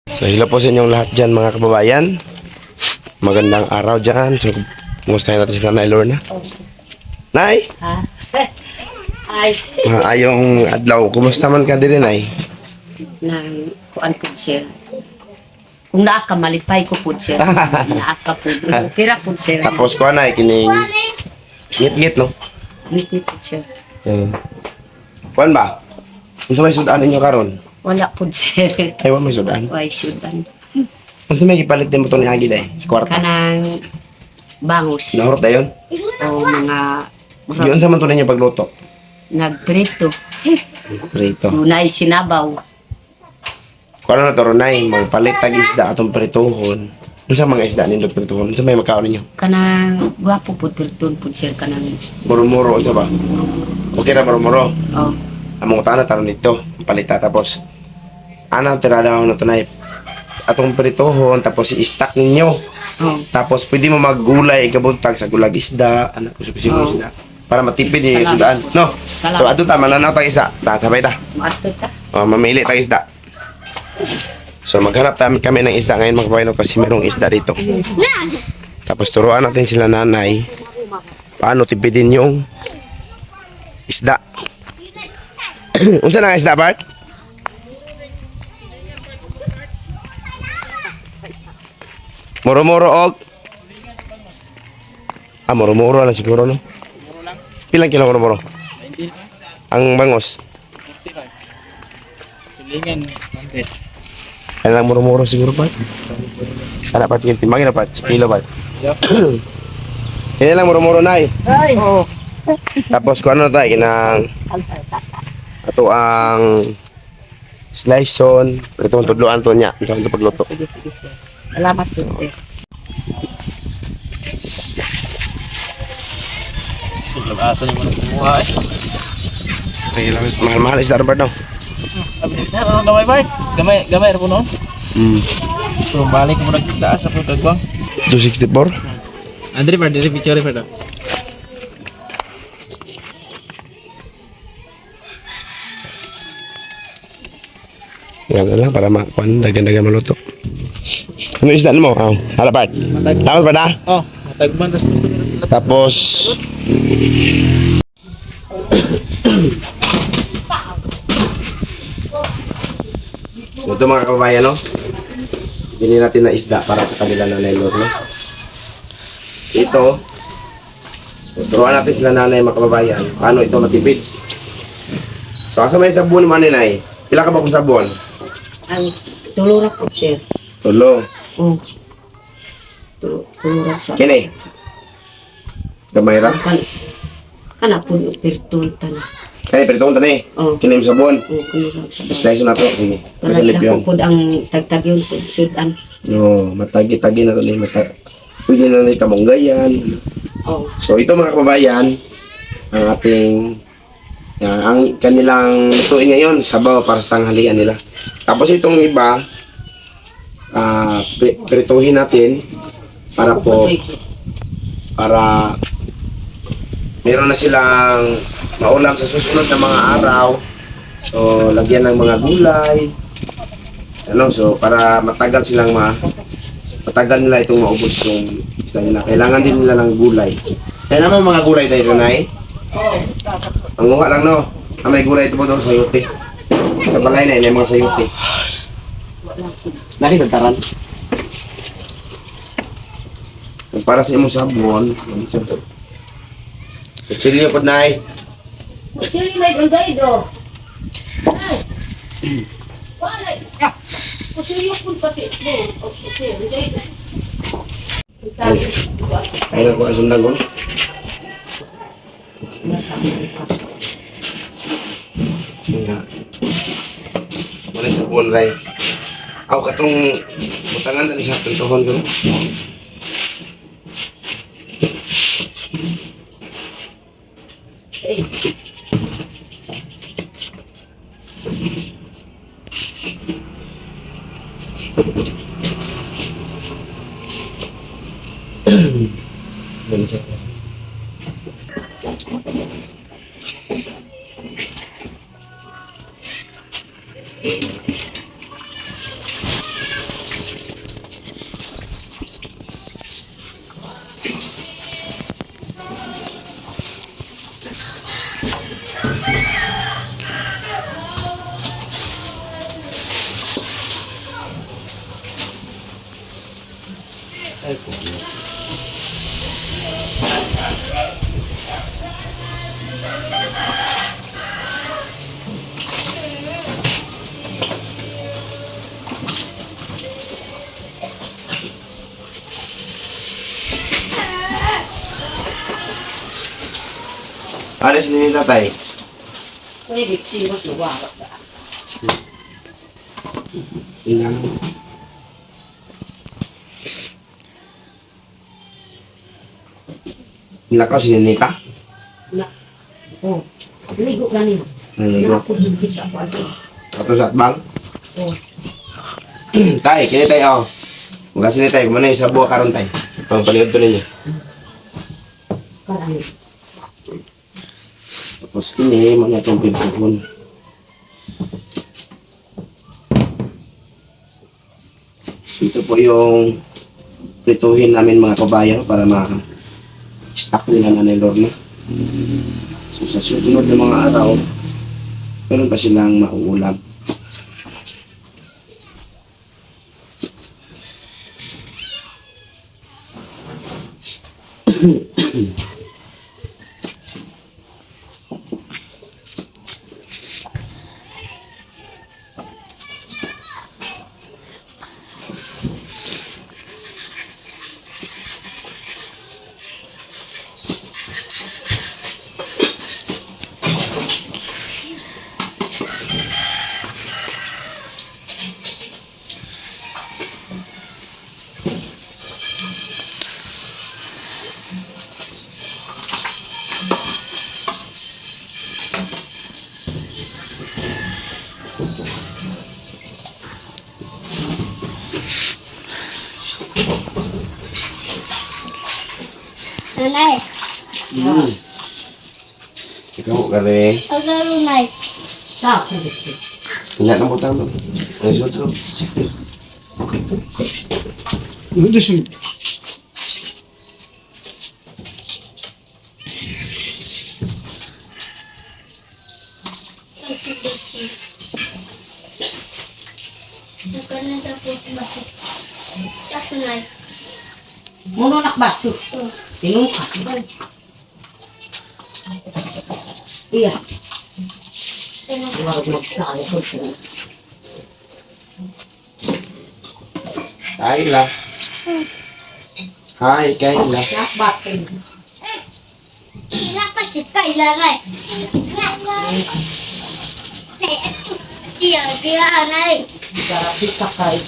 So, hello po sa inyong lahat dyan mga kababayan. Magandang araw dyan. So, kumustahin natin si Nanay Lorna. Nay! Ha? Ay, Maayong adlaw. Kumusta man ka din, Nay? nang kuan po sir. Kung naa ka malipay ko po sir. Naa ka po. Tira po sir. Tapos ko, Nay, kining ngit-ngit, no? Ngit po sir. Kuan ba? Ano may sudan ninyo karon? Wala po sir. Ay, wala may sudan. Why sudan? Ano may ipalit din mo ito ni Agi, Day? Sa kwarta. Kanang bangus. Nahurot na yun? O mga Yun sa man ito ninyo pagluto. nagprito. Prito. Unay sinabaw. Kung ano na ito, Nay, magpalit tag isda atong prituhon. Ano sa mga isda nindot prituhon? Ano sa may magkaon ninyo? Kanang gwapo po pirton po sir kanang. Muro-muro, ano sa ba? Okay na, muro-muro. Oh, Among utana taron dito, palita tapos ana tirada ako na tunay. Atong prituhon tapos i-stack ninyo. oh. Tapos pwede mo maggulay ikabuntag sa gulag isda, ana kusog Oh. isda para matipid ni Salamat sudaan. po. No. Salamat. So adto ta mananaw tag isda. Ta sabay ta. Maato ta. Mamili tag isda. So maghanap kami ng isda ngayon mga kabayan kasi merong isda dito. Tapos turuan natin sila nanay paano tipidin yung isda. Unsa na nga isda, Bart? Moro-moro og. Moro-moro lang siguro, no? Pilang kilo moro-moro? Ang bangos. Tulingan, 100. Ano lang moro-moro siguro, Bart? Ano, Bart? Timbangin na, Bart. Kilo, Bart. Yan lang moro-moro na eh. Ay. Oh. Tapos kung ano tayo, kinang ato ang slice on, ito ang tudloan to niya, ito ang pagluto. Sige, sige sir. Salamat sir. Asa naman ang kumuha eh. Ay, mahal-mahal is Robert no? Ano gamay ba? Gamay ra po noon. So balik mo nagtaas ako dagwang. 264? Andre pa dire picture pa daw. Yan na lang para makuan, dagan-dagan maluto. Ano isda mo? Harapat. Tama pa na? Oh, matagban tas gusto nila. Tapos so ito mga kababayan, no? Bili natin na isda para sa kanila nanay Lord, no? Ito, turuan natin sila nanay mga kababayan paano ito matipid. So asa may sabon man nay? Pila ka ba kung sabon? Ang tulura po sir. Tulo. Oh. Tulura sa. Kini. Gamay ra. Kana po yung pirton tana. Kani pero ito ni. Oh. Kini yung sabon. Oh, kulura sa. Slice na to. Sige. Wala Masalip na yun. po ang tagtag yun po sudan. No, matagi-tagi na to ni mata. Pwede na ni kamunggayan. Oh. So ito mga kababayan, ang ating ang kanilang lutuin ngayon, sabaw para sa tanghalian nila. Tapos itong iba, prituhin natin para po, para meron na silang maulam sa susunod na mga araw. So lagyan ng mga gulay. Ano, so para matagal silang matagal nila itong maubos yung isda nila. Kailangan din nila ng gulay. Kaya naman mga gulay tayo Renay. Manguha lang no. May gulay ito po doon sa sayote. Sa balay na yun, mga sayote. Nakita taran. Para sa imong sabon, kutsilyo po Nay. Sili may bagay do. Ay. Wala. Sili pun kasi do. Sili bagay do. Ayun ko ang sundan ko. Wala sa buwan ray. Aw katong butangan tani sa pintuhon ko. Ganun siya. Alis din ni tatay. Pwede, singos na wawak na. Ilang. Nilakaw si Ninita. Na. Oh. Ligo ka niyo. Naligo. Ako higit sa kwansin. Tapos at bang. Oh. Tay, kini tayo. Magasin ni tayo. Muna isa buwa karon tay. Pangpaliod to ninyo. Karami. Tapos kini, mga itong pintuhon. Ito po yung prituhin namin mga kabayan para ma-stock nila na ni Lorna. So sa susunod na mga araw, meron pa silang mauulam. Nanay, Ikaw kare. agaro nice. Sa ako higit. Tingnan na po tayo. Ay, suto. Nagkanada po basi. Ako nice. Muno nakbaso. Tingong ka. Iya. Huwag magkano ko siya. Kayla. Hi, Kayla. Nakbatin. Kenapa sih Kayla, Ray? Dia naik. Grabe ka kay.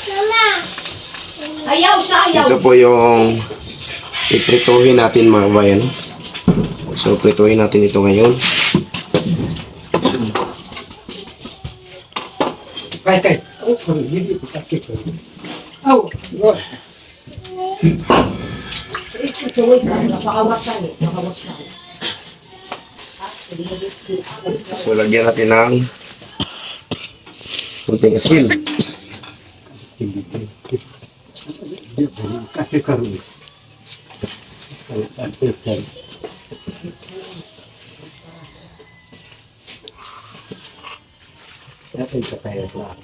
Mama. Ayaw sa ayaw. Ito po yung iprituhin natin mga bayan. So, prituhin natin ito ngayon. Kay. Oh, hindi ko kasi ko. Oh, Ito tuloy ka. Napakawasan eh. Napakawasan. So, lagyan natin ng kunting asin. kasi karon. Dapat sa kaya lang.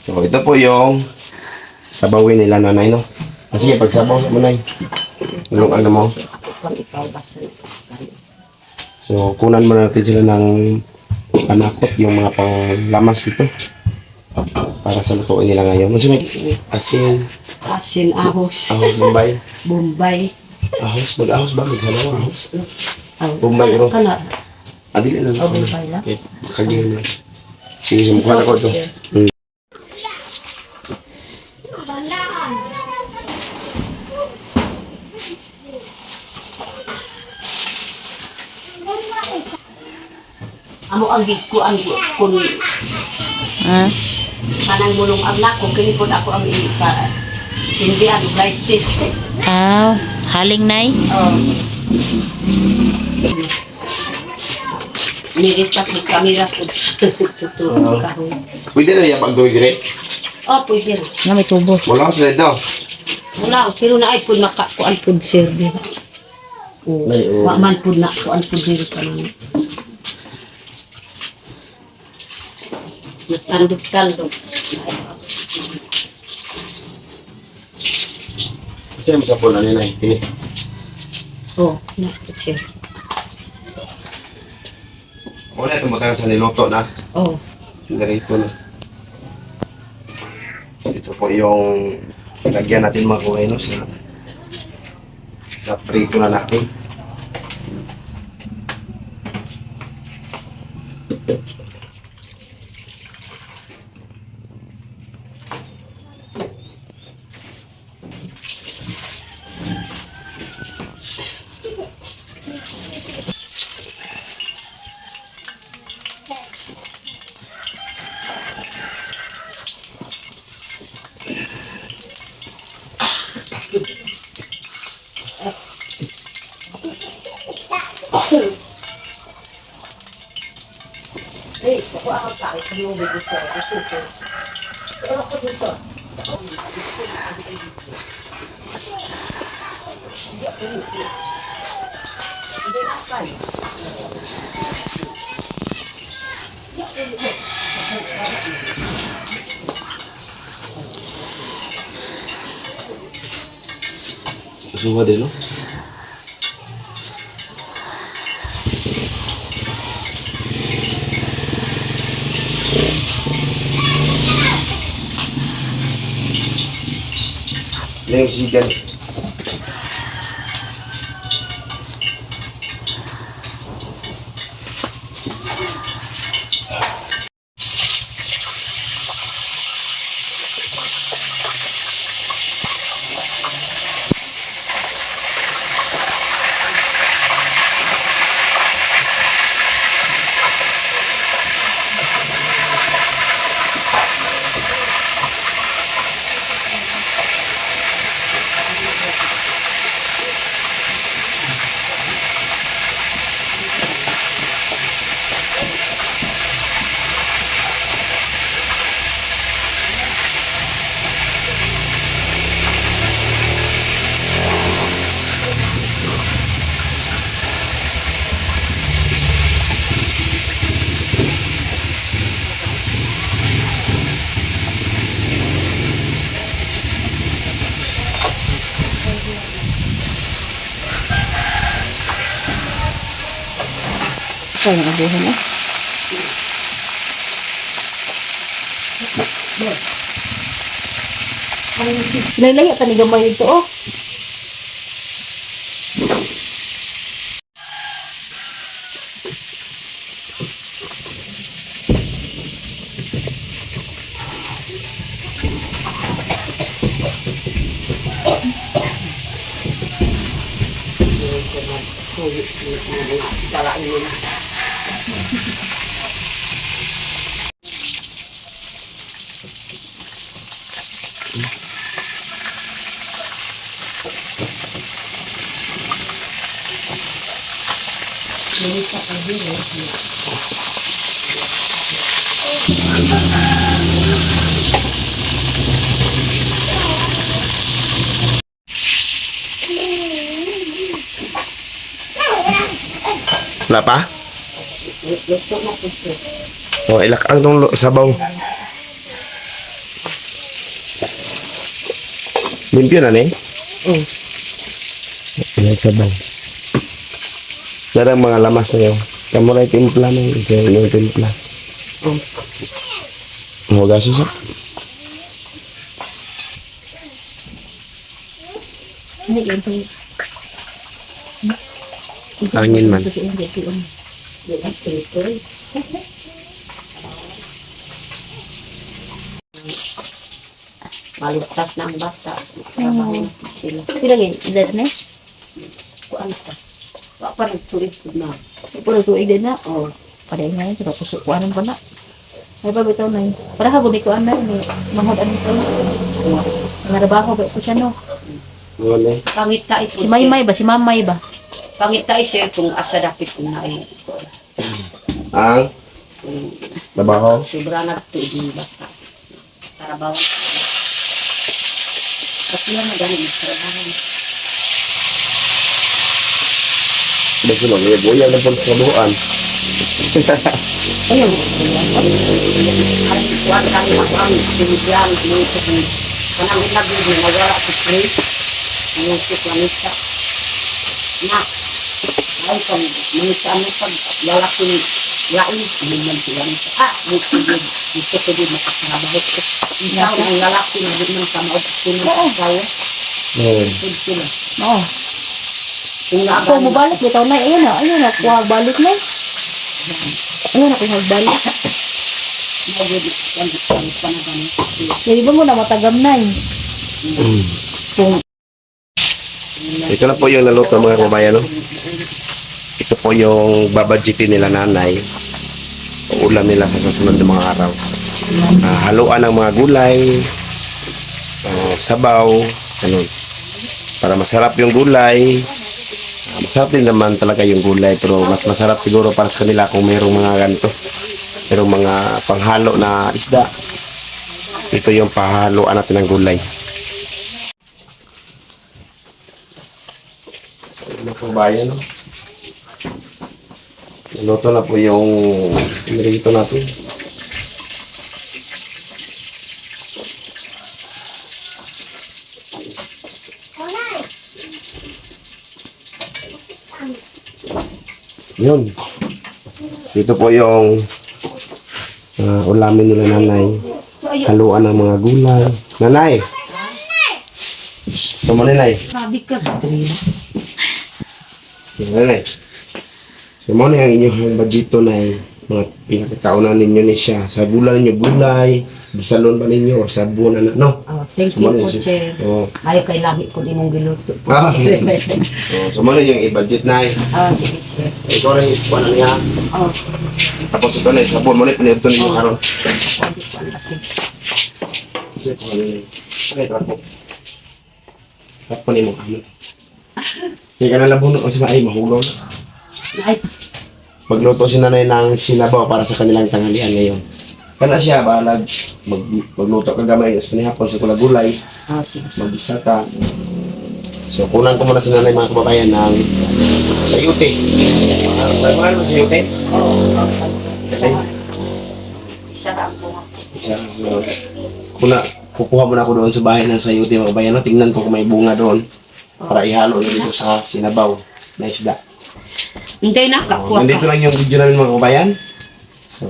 So, ito po yung sabawin nila nanay, no? Kasi pag sabaw mo nanay, anong ano mo? So, kunan mo natin sila ng panakot, yung mga panglamas dito. Para sa lutuin nila ngayon. Ano may asin, Asin, ahos. ahos, bombay. Bombay. Ahos, mag-ahos ba? Magsabaw, ahos. Oh, Bombay, no? Kana. Adili lang. Oh, bombay lang. Okay, kagyan mo lang. Sige, sumukha ako ito. Amo ang gig ko ang kun kanang mulong ang nako kini pod ako ang ika sindi ang lighted Ah, haling nay. Oh. Nilipat mo kamera ko. Tutulog ka. Pwede na niya pag-gawin dire? Oh, pwede rin. Nga may tubo. Wala ko sila daw. Wala, pero na ay po makakuan po sir. Oh, Ay, oo. wa man po na kuan po diri ka lang. Natandog-tandog. Kasi mo sa bola ni Nay. Kini. Oh, na sir. Wala itong matagal sa niluto na. Oh, Dirito na. Ito po yung lagyan natin mga kuweno sa prito na natin. Suha din, no? Yung sigan. Ay, nabuhan na. Laylay at ni gamay ito, oh. Wala pa? O, ilakang tong sabaw. Limpyo na, ne? oh. Ilang sabaw. Darang mga lamas na yun. Kamu na timpla na yun. Ikaw yung timpla. Oh. Mga gasos, ha? Hindi ganito. Angin man. Ito si India ito. Ito. Maligtas na ang bata. Trabaho sila. Pilagin, edad na. Kuan ka. Wa pa nagtulig po na. Puro tuig din na. Oh. Paday na yun, pero kusukuanan pa na. Ay ba bitaw na yun. Para habang di ko anay, may mahod ano ito. Nga trabaho ba ito siya, no? Wala. Pangita ito. Si Maymay ba? Si Mamay ba? Pangita sir kung asa dapit kung na ay Ang trabaho. sobra na ito yung bata. Tarabaw. Kasi yan na ganun. Tarabaw. Basta lang, may buya na pang trabuhan. Ayun. Ay, kuwan kami makang sinigyan. Kanang inagin na nagwala sa spray. Yung si Planita. Na. Ay, kung manita ano pag lalaking lain, hindi man sila nito. Gusto ko din makatrabaho ko. Ikaw ang lalaki na din man kamaot ko ng kasawa. Good sila. Oo. Kung Ako mo balik bitaw na. Ayun na. Kuha balik na. Ayun na, kuha balik. Jadi ba mo na matagam na eh. Kung Ito na po yung naluto mga kababayan. No? Ito po yung babadgetin nila nanay. Ulam nila sa susunod ng mga araw. Haluan ng mga gulay, sabaw, ganun. Para masarap yung gulay. Masarap din naman talaga yung gulay, pero mas masarap siguro para sa kanila kung mayroong mga ganito. Mayroong mga panghalo na isda. Ito yung pahaluan natin ng gulay. Mga kabayan, no? Luto na po yung pinirito natin. Yun. So, ito po yung ulamin nila nanay. Haluan ng mga gulay. Nanay! Ito mo nanay. sabi ka, Katrina. Nanay. So, mo na yung inyong dito na mga pinakakaunan ninyo ni siya. Sa gulay ninyo, gulay. Bisalon ba ninyo? O sa buwan na, no? Thank you po, sir. Oh. Ay, kay lagi ko din mong giluto po, Ah, sir. So, mo na yung i-budget na Sige, sir. Ikaw rin yung kuwan na niya. Oh, Tapos ito na yung sabon mo na pinito ninyo karon. sabi ko, kasi Sige, kuwan na yun. Okay, trapo. Trapo ni mo kami. Hindi ka na labuno kasi ay mahugaw na. ay, Magluto si nanay ng sinabaw para sa kanilang tanghalian ngayon. Kana siya, balag magluto ka gamay sa panihapon sa gulay, sige, sir. mag-isa ka. So, kunan ko muna si nanay mga kababayan ng sayuti. Ano sa sayuti? Isa lang po. Kukuha mo na ako doon sa bahay ng sayuti mga kababayan. No? Tingnan ko kung may bunga doon para ihalo na dito sa sinabaw na isda. Hindi na, kakuha Nandito ka. lang yung video namin mga kabayan. So,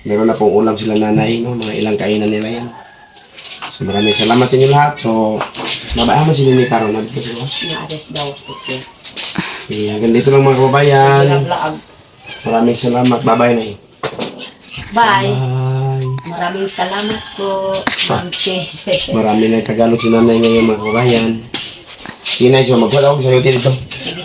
meron na pong ulam sila nanay, no? Mga ilang kainan nila yan. So, maraming salamat sa inyo lahat. So, mabayaman si Nini Taro na dito sila. Na-address daw po, sir. Okay, hanggang dito lang mga kababayan. Laag-laag. Maraming salamat. Bye-bye na Bye. Bye. Maraming salamat po, Ma'am Chase. Marami na Tagalog si nanay ngayon mga kababayan. Sige na, so magwala ako sa iyo dito. Sige,